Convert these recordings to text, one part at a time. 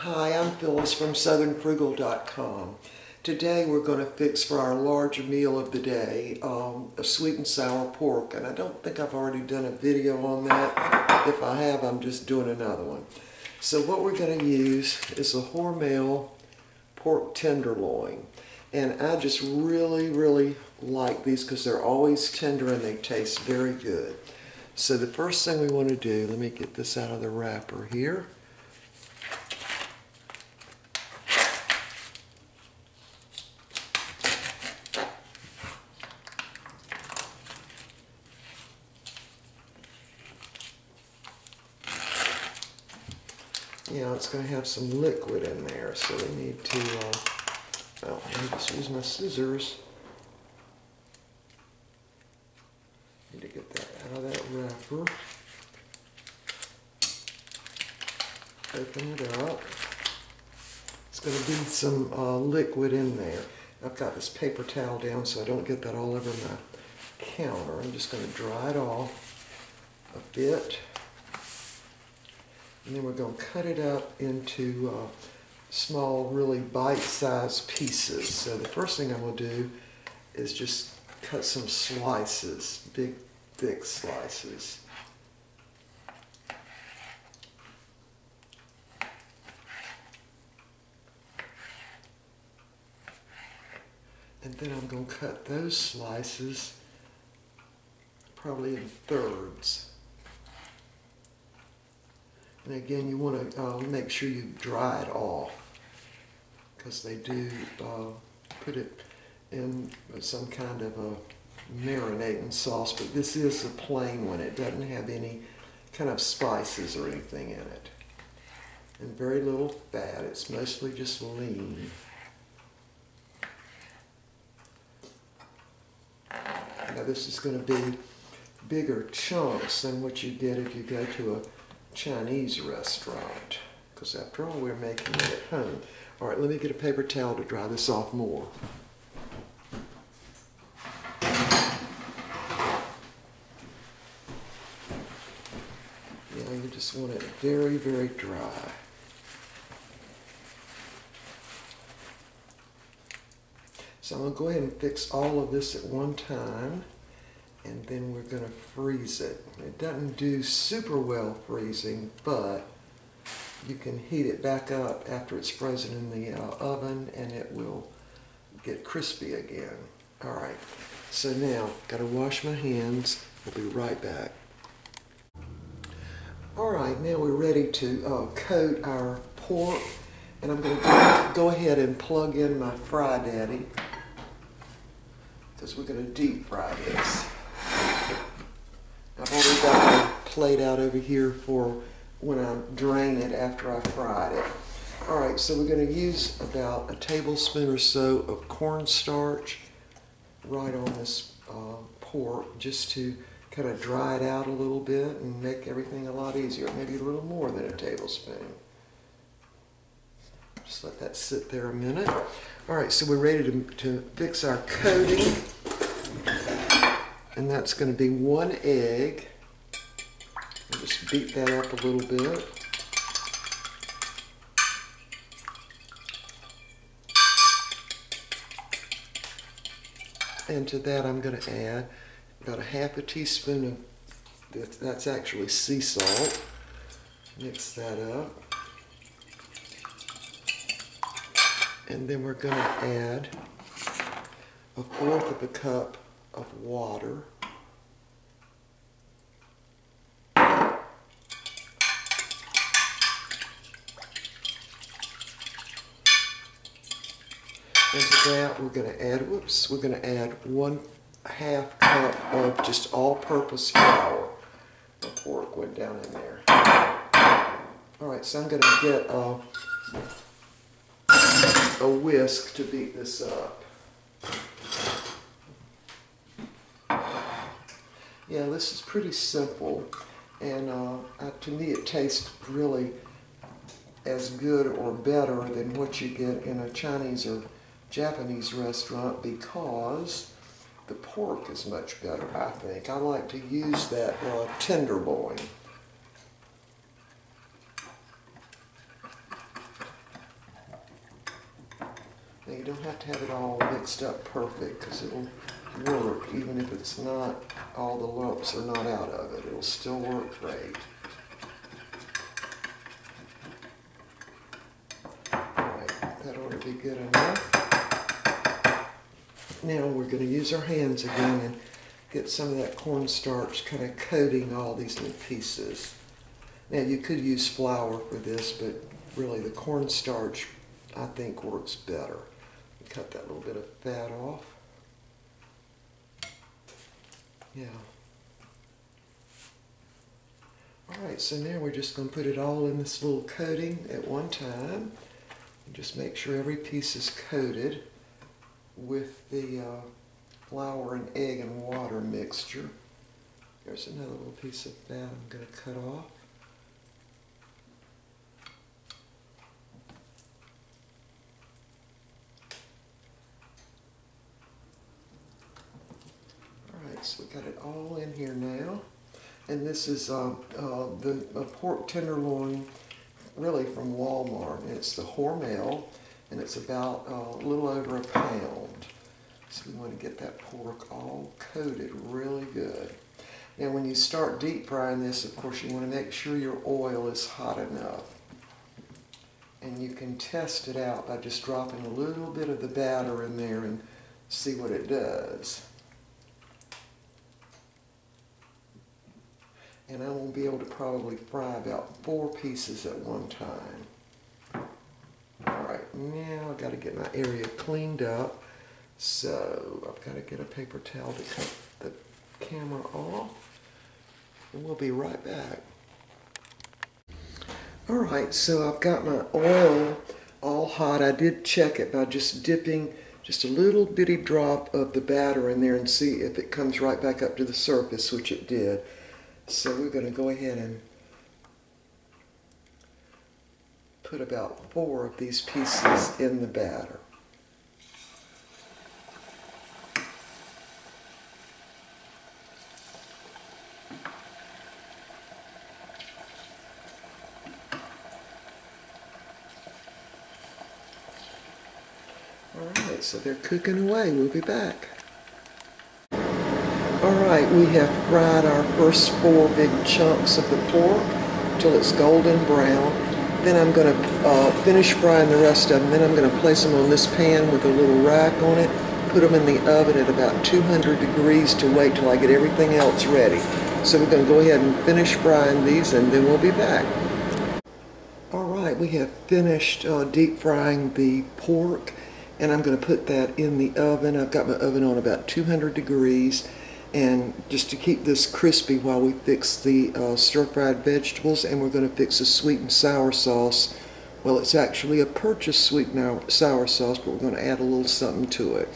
Hi, I'm Phyllis from southernfrugal.com. Today we're going to fix for our large meal of the day a sweet and sour pork, and I don't think I've already done a video on that. If I have, I'm just doing another one. So what we're going to use is a Hormel pork tenderloin, and I just really like these because they're always tender and they taste very good. So the first thing we want to do, let me get this out of the wrapper here. It's going to have some liquid in there, so we need to, well, let me just use my scissors. Need to get that out of that wrapper. Open it up. It's going to be some liquid in there. I've got this paper towel down so I don't get that all over my counter. I'm just going to dry it off a bit. And then we're going to cut it up into small, really bite-sized pieces. So the first thing I'm going to do is just cut some slices, big, thick slices. And then I'm going to cut those slices probably in thirds. And again, you want to make sure you dry it off, because they do put it in some kind of a marinating sauce, but this is a plain one. It doesn't have any kind of spices or anything in it. And very little fat. It's mostly just lean. Now this is going to be bigger chunks than what you get if you go to a Chinese restaurant, because after all, we're making it at home. All right, let me get a paper towel to dry this off more. You just want it very dry. So I'm going to go ahead and fix all of this at one time, and then we're going to freeze it. It doesn't do super well freezing, but you can heat it back up after it's frozen in the oven and it will get crispy again. All right, so now got to wash my hands. We'll be right back. All right, now we're ready to coat our pork, and I'm going to go ahead and plug in my Fry Daddy, because we're going to deep fry this. I've already got my plate out over here for when I drain it after I fried it. Alright, so we're going to use about a tablespoon or so of cornstarch right on this pork, just to kind of dry it out a little bit and make everything a lot easier. Maybe a little more than a tablespoon. Just let that sit there a minute. Alright, so we're ready to fix our coating. And that's going to be 1 egg. I'll just beat that up a little bit. And to that I'm going to add about a half a teaspoon of, that's actually sea salt. Mix that up. And then we're going to add a 1/4 of a cup of water. And to that we're going to add, we're going to add 1/2 cup of just all-purpose flour. The pork went down in there. Alright, so I'm going to get a whisk to beat this up. Yeah, this is pretty simple, and to me it tastes really as good or better than what you get in a Chinese or Japanese restaurant, because the pork is much better, I think. I like to use that tenderloin. Now you don't have to have it all mixed up perfect because it'll work even if it's not, all the lumps are not out of it. It'll still work great. Alright, that ought to be good enough. Now we're going to use our hands again and get some of that cornstarch kind of coating all these little pieces. Now you could use flour for this, but really the cornstarch I think works better. Cut that little bit of fat off. Yeah. Alright, so now we're just going to put it all in this little coating at one time. And just make sure every piece is coated with the flour and egg and water mixture. There's another little piece of fat I'm going to cut off. Alright, so we got it all in here now. And this is the pork tenderloin, really from Walmart. And it's the Hormel, and it's about a little over a pound. So we want to get that pork all coated really good. Now when you start deep frying this, of course, you want to make sure your oil is hot enough. And you can test it out by just dropping a little bit of the batter in there and see what it does. And I will be able to probably fry about 4 pieces at one time. Alright, now I've got to get my area cleaned up. So I've got to get a paper towel to cut the camera off. And we'll be right back. Alright, so I've got my oil all hot. I did check it by just dipping just a little bitty drop of the batter in there and see if it comes right back up to the surface, which it did. So we're going to go ahead and put about 4 of these pieces in the batter. Alright, so they're cooking away. We'll be back. Alright, we have fried our first 4 big chunks of the pork till it's golden brown. Then I'm going to finish frying the rest of them. Then I'm going to place them on this pan with a little rack on it, put them in the oven at about 200 degrees to wait till I get everything else ready. So we're going to go ahead and finish frying these and then we'll be back. Alright, we have finished deep frying the pork and I'm going to put that in the oven. I've got my oven on about 200 degrees. And just to keep this crispy while we fix the stir-fried vegetables, and we're going to fix a sweet and sour sauce. Well, it's actually a purchased sweet and sour sauce, but we're going to add a little something to it.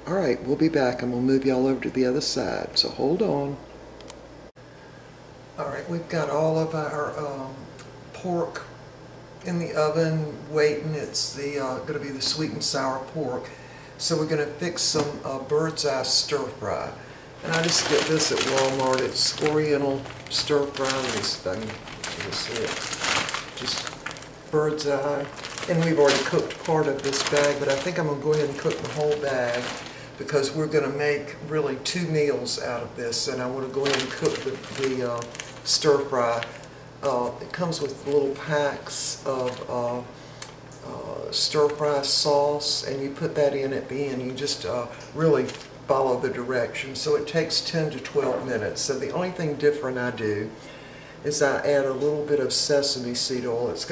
Alright, we'll be back. I'm going to move y'all over to the other side, so hold on. Alright, we've got all of our pork in the oven waiting. It's going to be the sweet and sour pork. So we're going to fix some bird's eye stir-fry. And I just get this at Walmart. It's Oriental stir fry. This thing, you see it. Just bird's eye. And we've already cooked part of this bag, but I think I'm going to go ahead and cook the whole bag because we're going to make really 2 meals out of this. And I want to go ahead and cook the stir fry. It comes with little packs of stir fry sauce, and you put that in at the end. You just really follow the directions. So it takes 10 to 12 minutes. So the only thing different I do is I add a little bit of sesame seed oil. It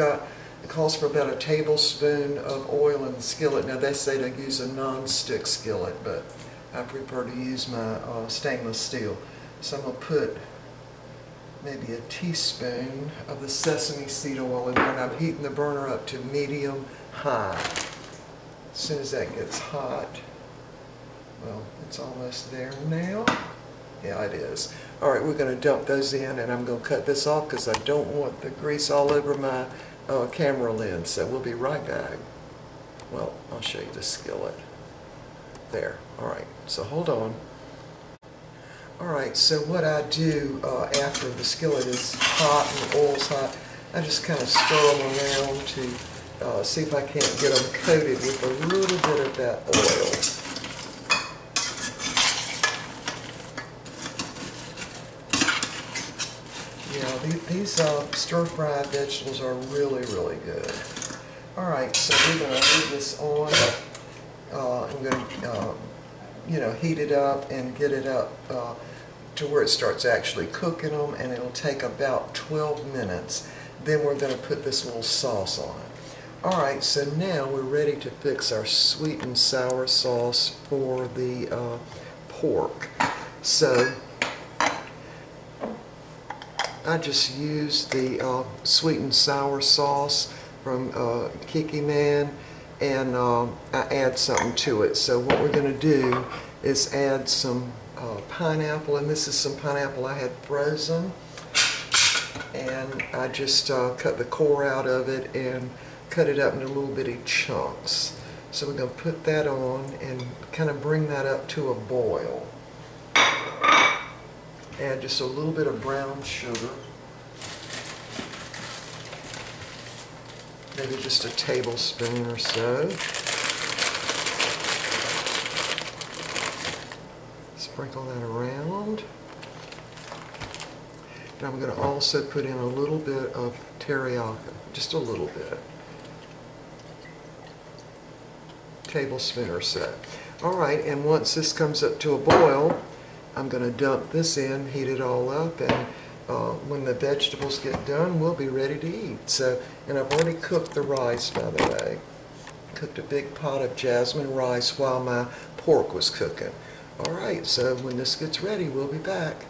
calls for about a tablespoon of oil in the skillet. Now they say to use a non-stick skillet, but I prefer to use my stainless steel. So I'm going to put maybe a teaspoon of the sesame seed oil in there, and I'm heating the burner up to medium high. As soon as that gets hot, well, it's almost there now. Yeah, it is. Alright, we're going to dump those in, and I'm going to cut this off because I don't want the grease all over my camera lens. So we'll be right back. Well, I'll show you the skillet. There. Alright, so hold on. Alright, so what I do after the skillet is hot and the oil's hot, I just kind of stir them around to see if I can't get them coated with a little bit of that oil. Yeah, these stir-fried vegetables are really, really good. All right, so we're going to leave this on. I'm going to, heat it up and get it up to where it starts actually cooking them, and it'll take about 12 minutes. Then we're going to put this little sauce on it. Alright, so now we're ready to fix our sweet and sour sauce for the pork. So I just used the sweet and sour sauce from Kiki Man, and I add something to it. So what we're going to do is add some pineapple, and this is some pineapple I had frozen, and I just cut the core out of it and cut it up into little bitty chunks. So we're going to put that on and kind of bring that up to a boil. Add just a little bit of brown sugar, maybe just a tablespoon or so. Sprinkle that around. And I'm going to also put in a little bit of teriyaki, just a little bit. Tablespoon or so. Alright, and once this comes up to a boil, I'm going to dump this in, heat it all up, and when the vegetables get done, we'll be ready to eat. So, and I've already cooked the rice, by the way. Cooked a big pot of jasmine rice while my pork was cooking. Alright, so when this gets ready, we'll be back.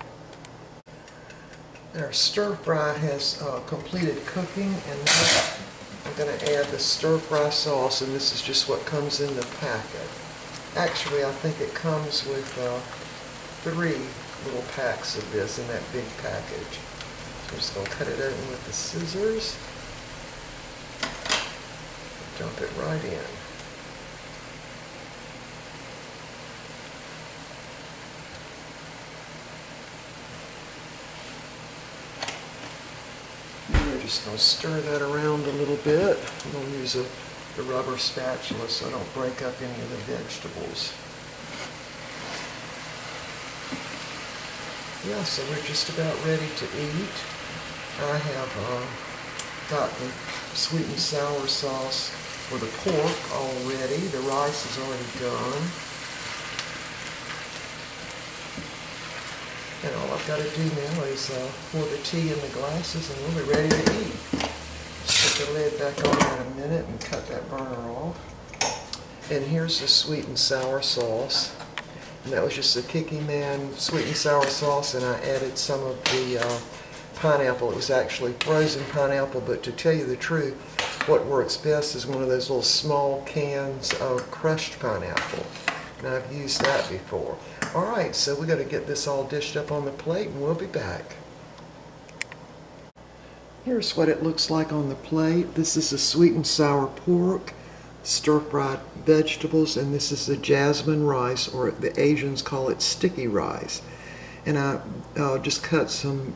Our stir fry has completed cooking, and now I'm going to add the stir fry sauce, and this is just what comes in the packet. Actually, I think it comes with 3 little packs of this in that big package. So I'm just going to cut it open with the scissors. Dump it right in. We're just going to stir that around a little bit. I'm going to use the rubber spatula so I don't break up any of the vegetables. Yeah, so we're just about ready to eat. I have got the sweet and sour sauce for the pork already. The rice is already done. And all I've got to do now is pour the tea in the glasses, and we'll be ready to eat. Just put the lid back on in a minute and cut that burner off. And here's the sweet and sour sauce. And that was just the Kiki Man sweet and sour sauce, and I added some of the pineapple. It was actually frozen pineapple, but to tell you the truth, what works best is one of those little small cans of crushed pineapple. And I've used that before. Alright, so we're going to get this all dished up on the plate, and we'll be back. Here's what it looks like on the plate. This is the sweet and sour pork, stir-fried vegetables, and this is the jasmine rice, or the Asians call it sticky rice. And I just cut some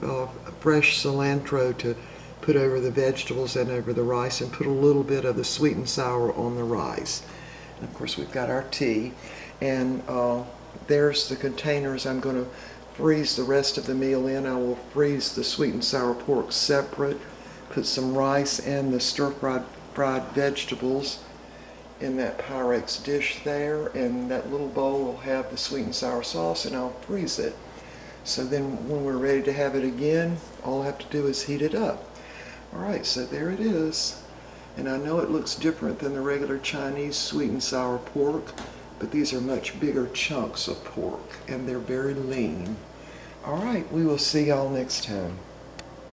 fresh cilantro to put over the vegetables and over the rice, and put a little bit of the sweet and sour on the rice. And of course we've got our tea, and there's the containers I'm going to freeze the rest of the meal in. I will freeze the sweet and sour pork separate, put some rice and the stir-fried vegetables in that Pyrex dish there, and that little bowl will have the sweet and sour sauce, and I'll freeze it. So then when we're ready to have it again, all I have to do is heat it up. Alright, so there it is. And I know it looks different than the regular Chinese sweet and sour pork, but these are much bigger chunks of pork, and they're very lean. Alright, we will see y'all next time.